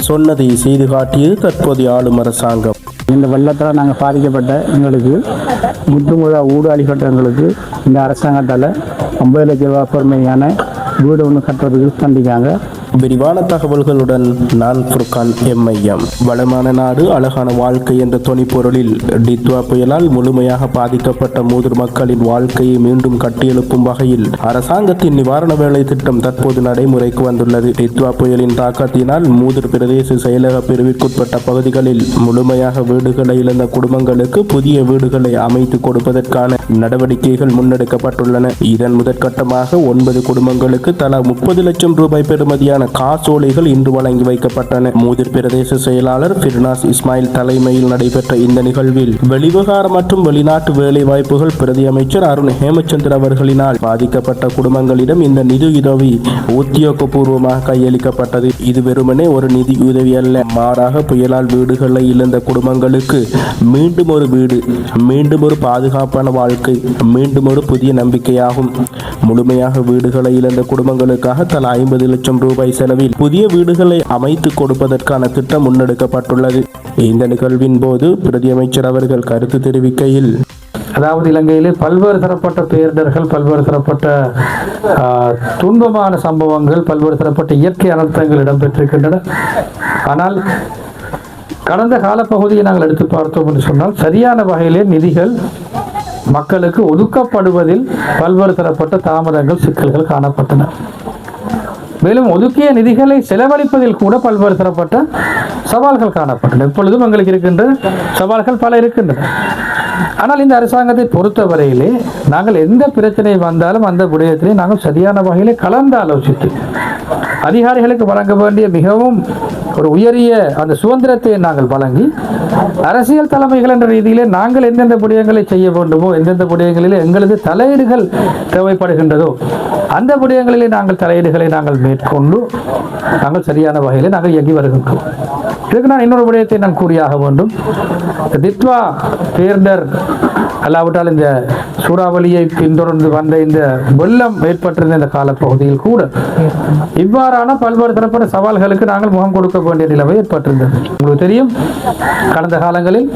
சொன்னதை செய்து காட்டியது தற்போதைய ஆளும் அரசாங்கம். இந்த வெள்ளத்தால் நாங்கள் பாதிக்கப்பட்ட எங்களுக்கு முற்றுமுழுதாக ஊடாளிப்பட்ட எங்களுக்கு இந்த அரசாங்கத்தால் 50 லட்சம் ரூபாய் பொறுமையான வீடு ஒன்று கட்டுறதுக்கு சந்திக்காங்க. விரிவான தகவல்களுடன் நான் ஃபுர்கான் எம்ஐஎம். வளமான நாடு அழகான வாழ்க்கை என்ற தொனிப்பொருளில் டித்வா புயலால் முழுமையாக பாதிக்கப்பட்ட மூதூர் மக்களின் வாழ்க்கையை மீண்டும் கட்டியெழுப்பும் வகையில் அரசாங்கத்தின் நிவாரண வேலை திட்டம் தற்போது நடைமுறைக்கு வந்துள்ளது. டித்வா புயலின் தாக்கத்தினால் மூதூர் பிரதேச செயலக பிரிவிற்குட்பட்ட பகுதிகளில் முழுமையாக வீடுகளை இழந்த குடும்பங்களுக்கு புதிய வீடுகளை அமைத்து கொடுப்பதற்கான நடவடிக்கைகள் முன்னெடுக்கப்பட்டுள்ளன. இதன் முதற்கட்டமாக 9 குடும்பங்களுக்கு தலா 30 லட்சம் ரூபாய் பெறுமதியான காசோலைகள் இன்று வழங்கி வைக்கப்பட்டன. மூதூர் பிரதேச செயலாளர் ஃபிர்னாஸ் இஸ்மாயில் தலைமையில் நடைபெற்ற இந்த நிகழ்வில் வெளிவிவகார மற்றும் வெளிநாட்டு வேலை வாய்ப்புகள் பிரதி அமைச்சர் அருண் ஹேமச்சந்திர அவர்களினால் பாதிக்கப்பட்ட குடும்பங்களிடம் இந்த நிதியுதவி உத்தியோகபூர்வமாக கையளிக்கப்பட்டது. இது வெறுமனே ஒரு நிதி உதவி அல்ல, மாறாக புயலால் வீடுகளை இழந்த குடும்பங்களுக்கு மீண்டும் ஒரு வீடு, மீண்டும் ஒரு பாதுகாப்பான வாழ்க்கை, மீண்டும் ஒரு புதிய நம்பிக்கையாகும். முழுமையாக வீடுகளை இழந்த குடும்பங்களுக்காக தலா 50 லட்சம் ரூபாய் செலவில் புதிய வீடுகளை அமைத்து கொடுப்பதற்கான திட்டம் முன்னெடுக்கப்பட்டுள்ளது. இந்த நிகழ்வின் போது பிரதி அமைச்சர் அவர்கள் கருத்து தெரிவிக்கையில், அதாவது இலங்கையிலே பல்வேறு தரப்பட்ட பேரிடர்கள், பல்வேறு தரப்பட்ட துன்பமான சம்பவங்கள், பல்வேறு தரப்பட்ட இயற்கை அனர்த்தங்கள் இடம்பெற்றிருக்கின்றன. ஆனால் கடந்த காலப்பகுதியை நாங்கள் எடுத்து பார்த்தோம் என்று சொன்னால் சரியான வகையிலே நிதிகள் மக்களுக்கு ஒதுக்கப்படுவதில் பல்வேறு தரப்பட்ட தாமதங்கள், சிக்கல்கள் காணப்பட்டன. மேலும் ஒதுக்கிய நிதிகளை செலவழிப்பதில் கூட பல்வேறு தரப்பட்ட சவால்கள் காணப்பட்டன. இப்பொழுதும் எங்களுக்கு இருக்கின்ற சவால்கள் பல இருக்கின்றன. ஆனால் இந்த அரசாங்கத்தை பொறுத்தவரையிலே நாங்கள் எந்த பிரச்சனை வந்தாலும் அந்த விடயத்திலே நாங்கள் சரியான வகையிலே கலந்து ஆலோசித்து அதிகாரிகளுக்கு வழங்க வேண்டிய மிகவும் ஒரு உயரிய அந்த சுதந்திரத்தை நாங்கள் வழங்கி அரசியல் தலைமைகள் என்ற ரீதியிலே நாங்கள் எந்தெந்த விடயங்களை செய்ய வேண்டுமோ, எந்தெந்த விடயங்களிலே எங்களது தலையீடுகள் தேவைப்படுகின்றதோ அந்த விடயங்களிலே நாங்கள் தலையீடுகளை நாங்கள் மேற்கொண்டு நாங்கள் சரியான வகையிலே நாங்கள் இயங்கி வருகின்றோம். இதுக்கு நான் இன்னொரு விடயத்தை நான் கூறியாக வேண்டும். டித்வா பேரிடர் அல்லாவிட்டால் இந்த சூறாவளியை பின்தொடர்ந்து வந்த இந்த வெள்ளம் ஏற்பட்டிருந்த இந்த காலப்பகுதியில் கூட இவ்வாறான பல்வேறு தரப்பட்ட சவால்களுக்கு நாங்கள் முகம் கொடுக்க வேண்டிய நிலைமை ஏற்பட்டிருந்தது. உங்களுக்கு தெரியும், கடந்த காலங்களில்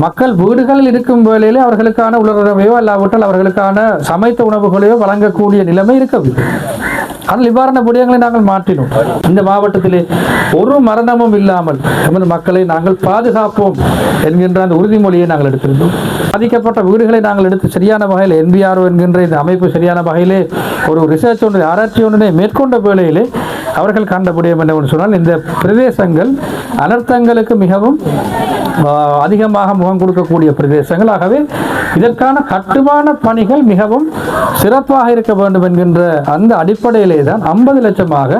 மக்கள் வீடுகளில் இருக்கும் வேளையிலே அவர்களுக்கான உலகவையோ அல்லாவிட்டால் அவர்களுக்கான சமைத்த உணவுகளையோ வழங்கக்கூடிய நிலைமை இருக்கவில்லை. ஆனால் இவ்வாறான விடயங்களை நாங்கள் மாற்றினோம். இந்த மாவட்டத்திலே ஒரு மரணமும் இல்லாமல் நமது மக்களை நாங்கள் பாதுகாப்போம் என்கின்ற அந்த உறுதிமொழியை நாங்கள் எடுத்திருந்தோம். பாதிக்கப்பட்ட வீடுகளை நாங்கள் எடுத்து சரியான வகையில் NBRO என்கின்ற இந்த அமைப்பு சரியான வகையிலே ஒரு ரிசர்ச் ஒன்றை, ஆராய்ச்சி ஒன்றினை மேற்கொண்ட வேளையிலே அவர்கள் கண்ட விடயம் என்னவென்று சொன்னால், இந்த பிரதேசங்கள் அனர்த்தங்களுக்கு மிகவும் அதிகமாக முகம் கொடுக்கக்கூடிய பிரதேசங்கள். ஆகவே இதற்கான கட்டுமான பணிகள் மிகவும் சிறப்பாக இருக்க வேண்டும் என்கின்ற அந்த அடிப்படையிலே தான் 50 லட்சமாக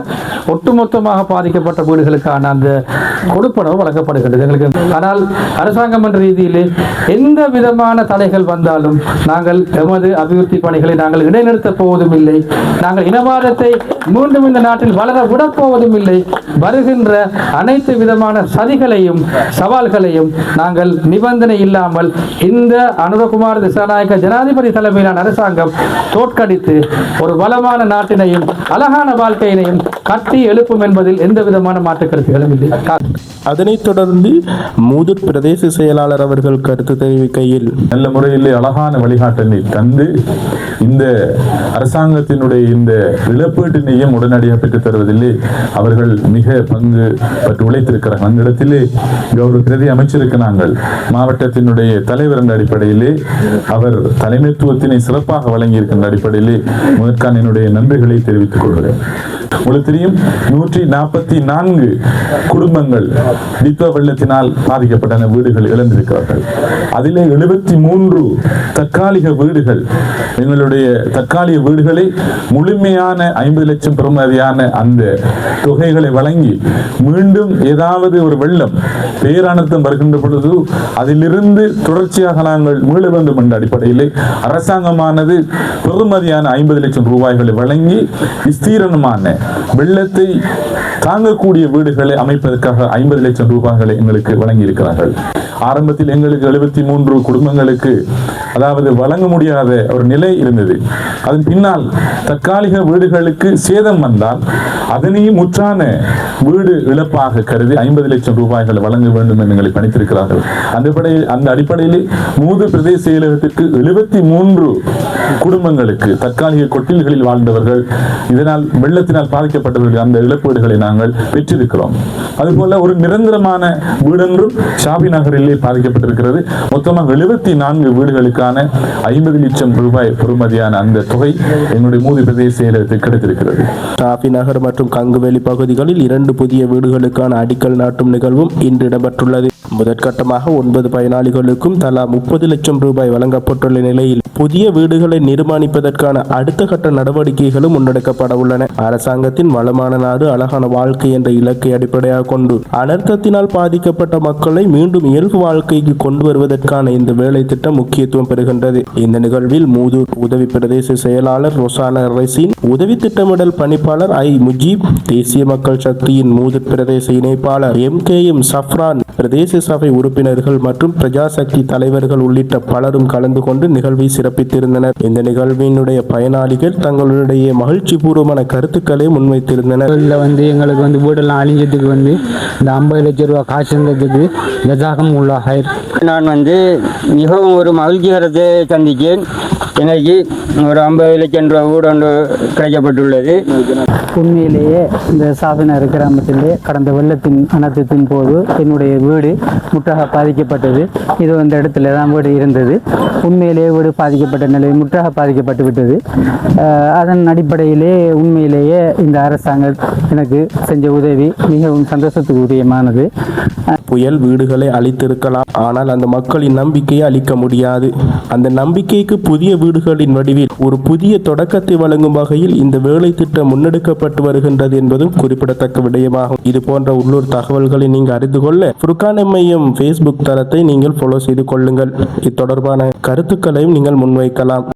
ஒட்டுமொத்தமாக பாதிக்கப்பட்ட வீடுகளுக்கான அந்த கொடுப்பனவு வழங்கப்படுகின்றது எங்களுக்கு. ஆனால் அரசாங்கம் என்ற ரீதியிலே எந்த விதமான தடைகள் வந்தாலும் நாங்கள் எமது அபிவிருத்தி பணிகளை நாங்கள் இடைநிறுத்தப் போவதும் இல்லை. நாங்கள் இனவாதத்தை மீண்டும் இந்த நாட்டில் வளர விடப்போவதும் இல்லை. வருகின்ற அனைத்து விதமான சதிகளையும் சவால்களையும் நாங்கள் நிபந்தனை இல்லாமல் இந்த அனுரகுமார் திசாநாயக்க ஜனாதிபதி தலைமையிலான அரசாங்கம் தோற்கடித்து ஒரு வளமான நாட்டினையும் அழகான வாழ்க்கையினையும் கட்டி எழுப்பும் என்பதில் எந்த விதமான மாற்று கருத்துகளும் இல்லை. அதனைத் தொடர்ந்து மூதூர் பிரதேச செயலாளர் அவர்கள் கருத்து தெரிவிக்கையில், நல்ல முறையில் அழகான வழிகாட்டலை தந்து இந்த அரசாங்கத்தினுடைய இந்த இழப்பீட்டினையும் உடனடியாக பெற்றுத் தருவதிலே அவர்கள் மிக பங்கு பற்றி உழைத்திருக்கிறார்கள். அந்த இடத்திலே கௌரவ பிரதி அமைச்சருக்கு நாங்கள் மாவட்டத்தினுடைய தலைவர் என்ற அடிப்படையிலே அவர் தலைமைத்துவத்தினை சிறப்பாக வழங்கியிருக்கின்ற அடிப்படையிலே முதற்கான என்னுடைய நன்றிகளை தெரிவித்துக் கொள்கிறேன். உங்களுக்கு தெரியும், 144 குடும்பங்கள் டித்வா வெள்ளத்தினால் பாதிக்கப்பட்ட வீடுகள் இழந்திருக்கிறார்கள். அதிலே 73 தற்காலிக வீடுகள், எங்களுடைய தற்காலிக வீடுகளை முழுமையான 50 லட்சம் பெறுமதியான அந்த தொகைகளை வழங்கி மீண்டும் ஏதாவது ஒரு வெள்ளம் பேரானத்தம் வருகின்ற பொழுது அதிலிருந்து தொடர்ச்சியாக நாங்கள் மீள வேண்டும் என்ற அடிப்படையிலே அரசாங்கமானது பெறுமதியான 50 லட்சம் ரூபாய்களை வழங்கி விஸ்தீரணமான வெள்ளத்தை வெள்ளத்தை தாங்கக்கூடிய வீடுகளை அமைப்பதற்காக 50 லட்சம் ரூபாய்களை எங்களுக்கு வழங்கி இருக்கிறார்கள். ஆரம்பத்தில் எங்களுக்கு 73 குடும்பங்களுக்கு அதாவது வழங்க முடியாத ஒரு நிலை இருந்தது. அதன் பின்னால் தற்காலிக வீடுகளுக்கு சேதம் வந்தால் அதனையும் முற்றான வீடு இழப்பாக கருதி 50 லட்சம் ரூபாய்கள் வழங்க வேண்டும் என்று எங்களை பணித்திருக்கிறார்கள். அந்த அடிப்படையில் மூது பிரதேச செயலகத்திற்கு 73 குடும்பங்களுக்கு தற்காலிக கொட்டில்களில் வாழ்ந்தவர்கள் இதனால் வெள்ளத்தினால் பாதிக்கப்பட்டவர்கள் அந்த இழப்பீடுகளை நாங்கள் பெற்றிருக்கிறோம். அதுபோல ஒரு நிரந்தரமான வீடொன்றும் ஷாபி நகரிலே பாதிக்கப்பட்டிருக்கிறது. மொத்தமாக 74 வீடுகளுக்கான 50 லட்சம் ரூபாய் பெறுமதியான அந்த தொகை எங்களுடைய மூது பிரதேச செயலகத்தில் கிடைத்திருக்கிறது. ஷாபி நகர் மற்றும் கங்குவேலி பகுதிகளில் 2 புதிய வீடுகளுக்கான அடிக்கல் நாட்டும் நிகழ்வும் இன்று இடம்பெற்றுள்ளது. முதற்கட்டமாக 9 பயனாளிகளுக்கும் தலா 30 லட்சம் ரூபாய் வழங்கப்பட்டுள்ள நிலையில் புதிய வீடுகளை நிர்மாணிப்பதற்கான அடுத்த கட்ட நடவடிக்கைகளும் முன்னெடுக்கப்பட உள்ளன. அரசாங்கத்தின் வளமான நாடு அழகான வாழ்க்கை என்ற இலக்கை அடிப்படையாக கொண்டு அனர்த்தத்தினால் பாதிக்கப்பட்ட மக்களை மீண்டும் இயல்பு வாழ்க்கைக்கு கொண்டு வருவதற்கான இந்த வேலை திட்டம் முக்கியத்துவம் பெறுகின்றது. இந்த நிகழ்வில் மூதூர் உதவி பிரதேச செயலாளர் ரொசானா ரெசின், உதவி திட்டமிடல் பணிப்பாளர் முஜீப், தேசிய மக்கள் சக்தியின் மூதூர் பிரதேச இணைப்பாளர் MKM சஃப்ரான், பிரதேச சபை உறுப்பினர்கள் மற்றும் பிரஜாசக்தி தலைவர்கள் உள்ளிட்ட பலரும் கலந்து கொண்டு நிகழ்வை சிறப்பித்திருந்தனர். இந்த நிகழ்வினுடைய பயனாளிகள் தங்களுடைய மகிழ்ச்சி பூர்வமான கருத்துக்களை முன்வைத்திருந்தனர். எங்களுக்கு வீடெல்லாம் அழிஞ்சதுக்கு இந்த 50 லட்சம் ரூபாய் காசு இருந்ததுக்கு ஜசாகம் உள்ளாக நான் மிகவும் ஒரு மகிழ்ச்சிகரத்தை சந்தித்தேன். எனக்கு ஒரு 50 லட்சம் ரூபாய் வீடு ஒன்று கிடைக்கப்பட்டுள்ளது. உண்மையிலேயே இந்த சாபினார் கிராமத்திலே கடந்த வெள்ளத்தின் அனர்த்தத்தின் போது என்னுடைய வீடு முற்றாக பாதிக்கப்பட்டது. இது இந்த இடத்துல தான் வீடு இருந்தது. உண்மையிலேயே வீடு பாதிக்கப்பட்ட நிலையில் முற்றாக பாதிக்கப்பட்டு விட்டது. அதன் அடிப்படையிலே உண்மையிலேயே இந்த அரசாங்கம் எனக்கு செஞ்ச உதவி மிகவும் சந்தோஷத்துக்கு உரியமானது. புயல் வீடுகளை அழித்திருக்கலாம், ஆனால் அந்த மக்களின் நம்பிக்கையை அளிக்க முடியாது. அந்த நம்பிக்கைக்கு புதிய வீடுகளின் வடிவில் ஒரு புதிய தொடக்கத்தை வழங்கும் வகையில் இந்த வேலை திட்டம் முன்னெடுக்கப்பட்டு வருகின்றது என்பதும் குறிப்பிடத்தக்க விடயமாகும். இது போன்ற உள்ளூர் தகவல்களை நீங்கள் அறிந்து கொள்ள ஃபுர்கான் எம்ஐஎம் Facebook தளத்தை நீங்கள் ஃபாலோ செய்து கொள்ளுங்கள். இத்தொடர்பான கருத்துக்களையும் நீங்கள் முன்வைக்கலாம்.